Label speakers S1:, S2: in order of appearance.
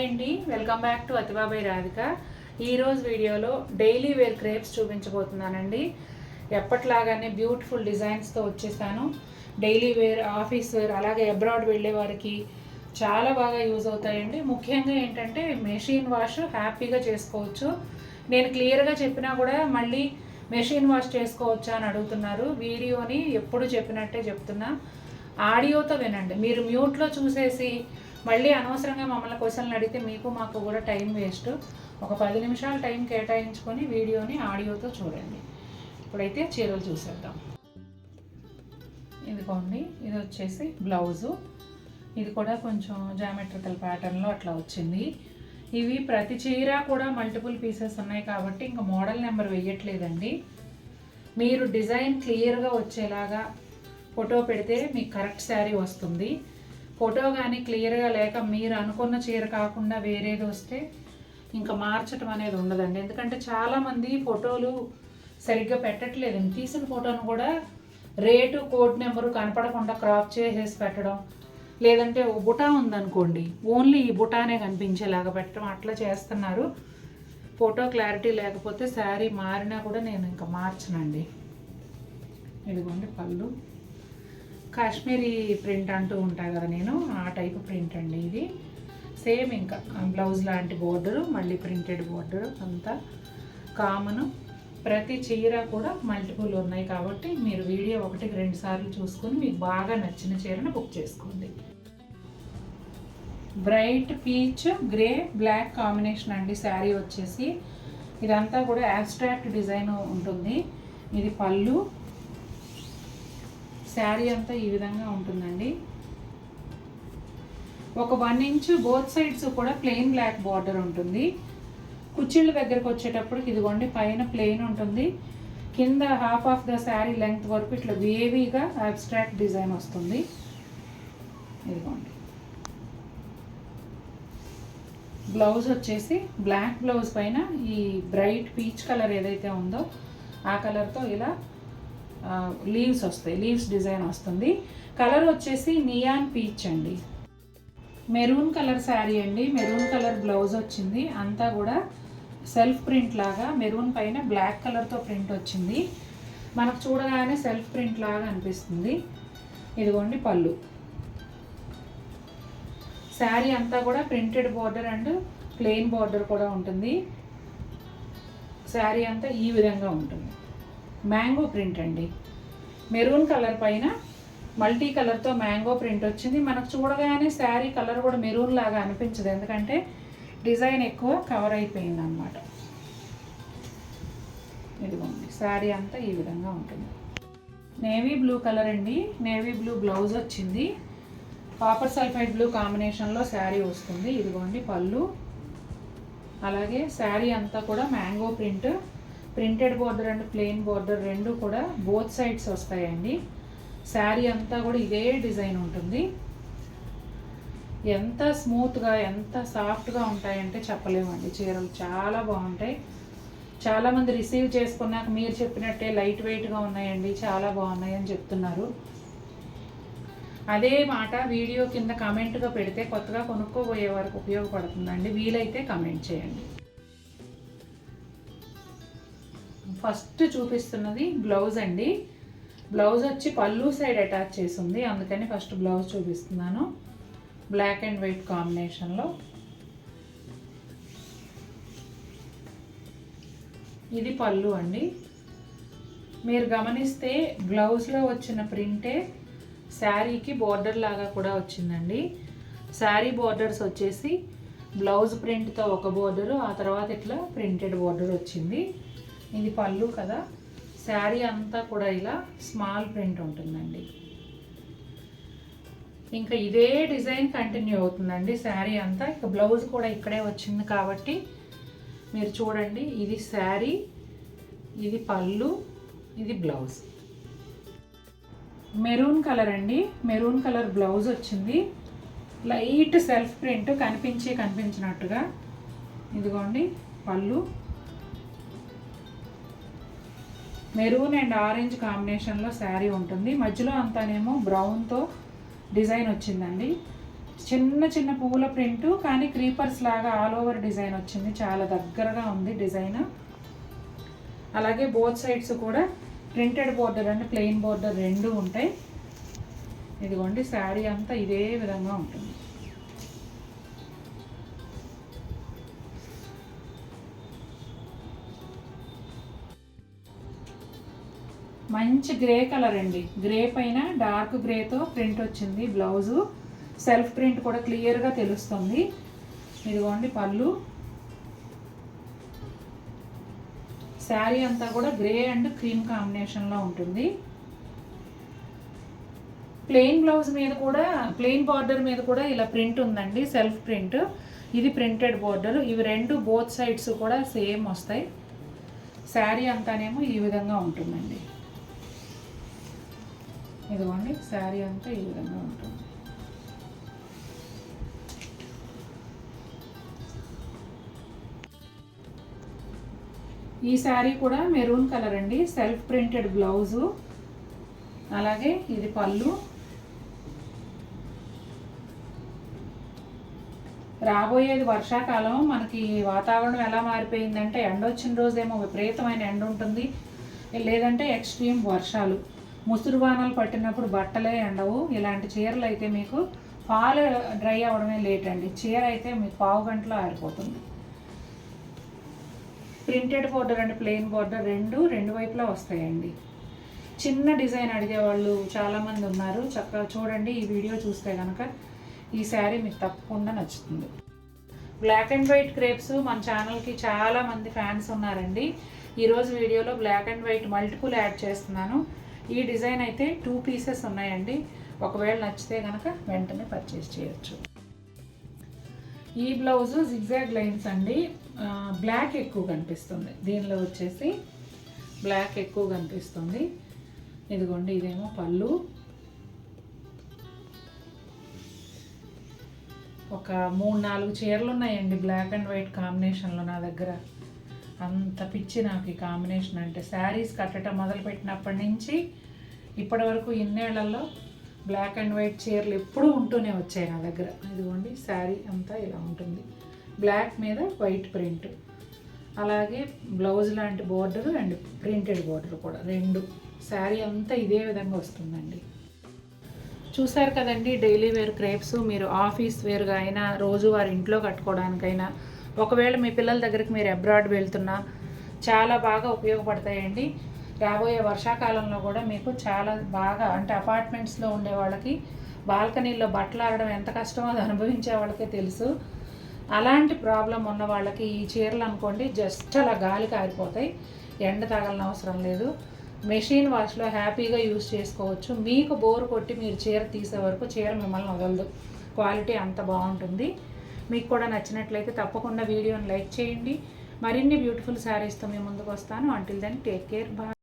S1: అండి, welcome back to అతిబాబాయ్ Radhika. ఈరోజు వీడియోలో డైలీ వేర్ క్రేప్స్ చూపించబోతున్నానండి. ఎప్పట్లాగానే బ్యూటిఫుల్ డిజైన్స్తో వచ్చేసాను. డైలీ వేర్, ఆఫీస్ వేర్, అలాగే అబ్రాడ్ వెళ్ళే వారికి చాలా బాగా యూజ్ అవుతాయండి. ముఖ్యంగా ఏంటంటే మెషిన్ వాష్ హ్యాపీగా చేసుకోవచ్చు. నేను క్లియర్గా చెప్పినా కూడా మళ్ళీ మెషిన్ వాష్ చేసుకోవచ్చా అని అడుగుతున్నారు. వీడియోని ఎప్పుడు చెప్పినట్టే చెప్తున్నా, ఆడియోతో వినండి. మీరు మ్యూట్లో చూసేసి మళ్ళీ అనవసరంగా మమ్మల్ని క్వశ్చన్లు అడిగితే మీకు మాకు కూడా టైం వేస్ట్. ఒక 10 నిమిషాలు టైం కేటాయించుకొని వీడియోని ఆడియోతో చూడండి. ఇప్పుడైతే చీరలు చూసేద్దాం. ఇదిగోండి, ఇది వచ్చేసి బ్లౌజు. ఇది కూడా కొంచెం జామెట్రికల్ ప్యాటర్న్లో అట్లా వచ్చింది. ఇవి ప్రతి చీర కూడా మల్టిపుల్ పీసెస్ ఉన్నాయి కాబట్టి ఇంకా మోడల్ నెంబర్ వేయట్లేదండి. మీరు డిజైన్ క్లియర్గా వచ్చేలాగా ఫోటో పెడితే మీకు కరెక్ట్ శారీ వస్తుంది. ఫోటో కానీ క్లియర్గా లేక మీరు అనుకున్న చీర కాకుండా వేరేది వస్తే ఇంకా మార్చడం అనేది ఉండదండి. ఎందుకంటే చాలామంది ఫోటోలు సరిగ్గా పెట్టట్లేదండి. తీసిన ఫోటోను కూడా రేటు, కోడ్ నెంబరు కనపడకుండా క్రాప్ చేసేసి పెట్టడం, లేదంటే బుటా ఉందనుకోండి ఓన్లీ ఈ బుటానే కనిపించేలాగా పెట్టడం, అట్లా చేస్తున్నారు. ఫోటో క్లారిటీ లేకపోతే శారీ మారినా కూడా నేను ఇంకా మార్చనండి. ఇదిగోండి పళ్ళు, కాశ్మీరీ ప్రింట్ అంటూ ఉంటాయి కదా, నేను ఆ టైపు ప్రింట్ అండి. ఇది సేమ్ ఇంకా బ్లౌజ్ లాంటి బోర్డరు, మళ్ళీ ప్రింటెడ్ బోర్డరు, అంతా కామను. ప్రతి చీర కూడా మల్టిపుల్ ఉన్నాయి కాబట్టి మీరు వీడియో 1-2 సార్లు చూసుకొని మీకు బాగా నచ్చిన చీరను బుక్ చేసుకోండి. Bright peach, grey, black combination అండి శారీ వచ్చేసి. ఇదంతా కూడా యాబ్స్ట్రాక్ట్ డిజైన్ ఉంటుంది. ఇది పళ్ళు. శారీ అంతా ఈ విధంగా ఉంటుందండి. ఒక 1 ఇంచ్ బోత్ సైడ్స్ కూడా ప్లెయిన్ బ్లాక్ బార్డర్ ఉంటుంది. కుచ్చిళ్ళ దగ్గరకు వచ్చేటప్పటికి ఇదిగోండి పైన ప్లెయిన్ ఉంటుంది, కింద half of the sari length వరకు ఇట్లా వేవీగా అబ్స్ట్రాక్ట్ డిజైన్ వస్తుంది. ఇదిగోండి బ్లౌజ్ వచ్చేసి బ్లాక్ బ్లౌజ్ పైన ఈ బ్రైట్ పీచ్ కలర్ ఏదైతే ఉందో ఆ కలర్తో ఇలా లీవ్స్ వస్తాయి, లీవ్స్ డిజైన్ వస్తుంది. కలర్ వచ్చేసి నియాన్ పీచ్ అండి. మెరూన్ కలర్ శారీ అండి. మెరూన్ కలర్ బ్లౌజ్ వచ్చింది. అంతా కూడా సెల్ఫ్ ప్రింట్ లాగా మెరూన్ పైన బ్లాక్ కలర్తో ప్రింట్ వచ్చింది. మనకు చూడగానే సెల్ఫ్ ప్రింట్ లాగా అనిపిస్తుంది. ఇదిగోండి పళ్ళు. శారీ అంతా కూడా printed border and plain border కూడా ఉంటుంది. శారీ అంతా ఈ విధంగా ఉంటుంది. మ్యాంగో ప్రింట్ అండి. మెరూన్ కలర్ పైన మల్టీ కలర్తో మ్యాంగో ప్రింట్ వచ్చింది. మనకు చూడగానే శారీ కలర్ కూడా మెరూన్ లాగా అనిపించదు, ఎందుకంటే డిజైన్ ఎక్కువ కవర్ అయిపోయింది అన్నమాట. ఇదిగోండి శారీ అంతా ఈ విధంగా ఉంటుంది. నేవీ బ్లూ కలర్ అండి. నేవీ బ్లూ బ్లౌజ్ వచ్చింది. కాపర్ సల్ఫైడ్ బ్లూ కాంబినేషన్లో శారీ వస్తుంది. ఇదిగోండి పళ్ళు. అలాగే శారీ అంతా కూడా mango print, printed border and plain border రెండు కూడా బోత్ సైడ్స్ వస్తాయండి. శారీ అంతా కూడా ఇదే డిజైన్ ఉంటుంది. ఎంత స్మూత్గా, ఎంత సాఫ్ట్గా ఉంటాయంటే చెప్పలేమండి. చీరలు చాలా బాగుంటాయి. చాలామంది రిసీవ్ చేసుకున్నాక మీరు చెప్పినట్టే లైట్ వెయిట్గా ఉన్నాయండి, చాలా బాగున్నాయి అని చెప్తున్నారు. అదే మాట వీడియో కింద కామెంట్గా పెడితే కొత్తగా కొనుక్కోబోయే వారికి ఉపయోగపడుతుందండి. వీలైతే కామెంట్ చేయండి. ఫస్ట్ చూపిస్తున్నది బ్లౌజ్ అండి. బ్లౌజ్ వచ్చి పళ్ళు సైడ్ అటాచ్ చేసి ఉంది, అందుకని ఫస్ట్ బ్లౌజ్ చూపిస్తున్నాను. బ్లాక్ అండ్ వైట్ కాంబినేషన్లో. ఇది పళ్ళు అండి. మీరు గమనిస్తే బ్లౌజ్లో వచ్చిన ప్రింటే శారీకి బోర్డర్ లాగా కూడా వచ్చిందండి. శారీ బోర్డర్స్ వచ్చేసి బ్లౌజ్ ప్రింట్తో ఒక బోర్డరు, ఆ తర్వాత ఇట్లా ప్రింటెడ్ బోర్డర్ వచ్చింది. ఇది పళ్ళు కదా. శారీ అంతా కూడా ఇలా స్మాల్ ప్రింట్ ఉంటుందండి. ఇంకా ఇదే డిజైన్ కంటిన్యూ అవుతుందండి శారీ అంతా. ఇక బ్లౌజ్ కూడా ఇక్కడే వచ్చింది కాబట్టి మీరు చూడండి. ఇది శారీ, ఇది పళ్ళు, ఇది బ్లౌజ్. మెరూన్ కలర్ అండి. మెరూన్ కలర్ బ్లౌజ్ వచ్చింది. లైట్ సెల్ఫ్ ప్రింట్ కనిపించినట్టుగా. ఇదిగోండి పళ్ళు. మెరూన్ అండ్ ఆరెంజ్ కాంబినేషన్లో శారీ ఉంటుంది. మధ్యలో అంతానేమో బ్రౌన్తో డిజైన్ వచ్చిందండి. చిన్న చిన్న పువ్వుల ప్రింట్, కానీ క్రీపర్స్ లాగా ఆల్ ఓవర్ డిజైన్ వచ్చింది. చాలా దగ్గరగా ఉంది డిజైన్. అలాగే బోత్ సైడ్స్ కూడా ప్రింటెడ్ బోర్డర్ అంటే ప్లెయిన్ బోర్డర్ రెండు ఉంటాయి. ఇదిగోండి శారీ అంతా ఇదే విధంగా ఉంటుంది. మంచి గ్రే కలర్ అండి. గ్రే పైన డార్క్ గ్రేతో ప్రింట్ వచ్చింది. బ్లౌజు సెల్ఫ్ ప్రింట్ కూడా క్లియర్గా తెలుస్తుంది. ఇదిగోండి పళ్ళు. శారీ అంతా కూడా గ్రే అండ్ క్రీమ్ కాంబినేషన్లో ఉంటుంది. ప్లెయిన్ బ్లౌజ్ మీద కూడా, ప్లెయిన్ బార్డర్ మీద కూడా ఇలా ప్రింట్ ఉందండి, సెల్ఫ్ ప్రింట్. ఇది ప్రింటెడ్ బార్డర్. ఇవి రెండు బోత్ సైడ్స్ కూడా సేమ్ వస్తాయి. శారీ అంతానేమో ఈ విధంగా ఉంటుందండి. ఇదిగోండి శారీ అంతా ఈ విధంగా ఉంటుంది. ఈ శారీ కూడా మెరూన్ కలర్ అండి, సెల్ఫ్ ప్రింటెడ్ బ్లౌజు. అలాగే ఇది పళ్ళు. రాబోయేది వర్షాకాలం. మనకి వాతావరణం ఎలా మారిపోయిందంటే ఎండ వచ్చిన రోజేమో విపరీతమైన ఎండ ఉంటుంది, లేదంటే ఎక్స్ట్రీమ్ వర్షాలు. ముసురు వానలు పట్టినప్పుడు బట్టలే ఎండవు. ఇలాంటి చీరలు అయితే మీకు ఫాల్ డ్రై అవ్వడమే లేట్ అండి. చీర అయితే మీకు పావు గంటలో ఆరిపోతుంది. Printed border and plain border రెండు వైపులా వస్తాయండి. చిన్న డిజైన్ అడిగేవాళ్ళు చాలామంది ఉన్నారు. చక్కగా చూడండి, ఈ వీడియో చూస్తే కనుక ఈ శారీ మీకు తప్పకుండా నచ్చుతుంది. బ్లాక్ అండ్ వైట్ క్రేప్స్ మన ఛానల్కి చాలామంది ఫ్యాన్స్ ఉన్నారండి. ఈరోజు వీడియోలో black and white multiple add చేస్తున్నాను. ఈ డిజైన్ అయితే 2 పీసెస్ ఉన్నాయండి. ఒకవేళ నచ్చితే కనుక వెంటనే పర్చేస్ చేయొచ్చు. ఈ బ్లౌజు జిగ్జాగ్ లైన్స్ అండి. బ్లాక్ ఎక్కువ కనిపిస్తుంది దీనిలో వచ్చేసి, బ్లాక్ ఎక్కువ కనిపిస్తుంది. ఇదిగోండి ఇదేమో పళ్ళు. ఒక 3-4 చీరలు ఉన్నాయండి బ్లాక్ అండ్ వైట్ కాంబినేషన్లో నా దగ్గర. అంత పిచ్చి నాకు ఈ కాంబినేషన్ అంటే. శారీస్ కట్టడం మొదలుపెట్టినప్పటి నుంచి ఇప్పటి వరకు ఇన్నేళ్లలో బ్లాక్ అండ్ వైట్ చీరలు ఎప్పుడూ ఉంటూనే వచ్చాయి నా దగ్గర. ఇదిగోండి శారీ అంతా ఇలా ఉంటుంది, బ్లాక్ మీద వైట్ ప్రింట్. అలాగే బ్లౌజ్ లాంటి బోర్డరు అండ్ ప్రింటెడ్ బోర్డర్ కూడా రెండు. శారీ అంతా ఇదే విధంగా వస్తుందండి. చూసారు కదండి, డైలీ వేర్ క్రేప్స్ మీరు ఆఫీస్ వేర్గా అయినా, రోజువారి ఇంట్లో కట్టుకోవడానికైనా, ఒకవేళ మీ పిల్లల దగ్గరికి మీరు అబ్రాడ్ వెళ్తున్నా చాలా బాగా ఉపయోగపడతాయండి. రాబోయే వర్షాకాలంలో కూడా మీకు చాలా బాగా, అంటే అపార్ట్మెంట్స్లో ఉండే వాళ్ళకి బాల్కనీలో బట్టలు ఆడడం ఎంత కష్టమో అది అనుభవించే వాళ్ళకే తెలుసు. అలాంటి ప్రాబ్లం ఉన్న వాళ్ళకి ఈ చీరలు అనుకోండి జస్ట్ అలా గాలి కారిపోతాయి, ఎండ తగలన అవసరం లేదు. మెషిన్ వాష్లో హ్యాపీగా యూజ్ చేసుకోవచ్చు. మీకు బోరు కొట్టి మీరు చీర తీసే వరకు చీర మిమ్మల్ని వదలదు. క్వాలిటీ అంత బాగుంటుంది. మీకు కూడా నచ్చినట్లయితే తప్పకుండా వీడియోని లైక్ చేయండి. మరిన్ని బ్యూటిఫుల్ శారీస్తో మీ ముందుకు వస్తాను. Until then take care, bye.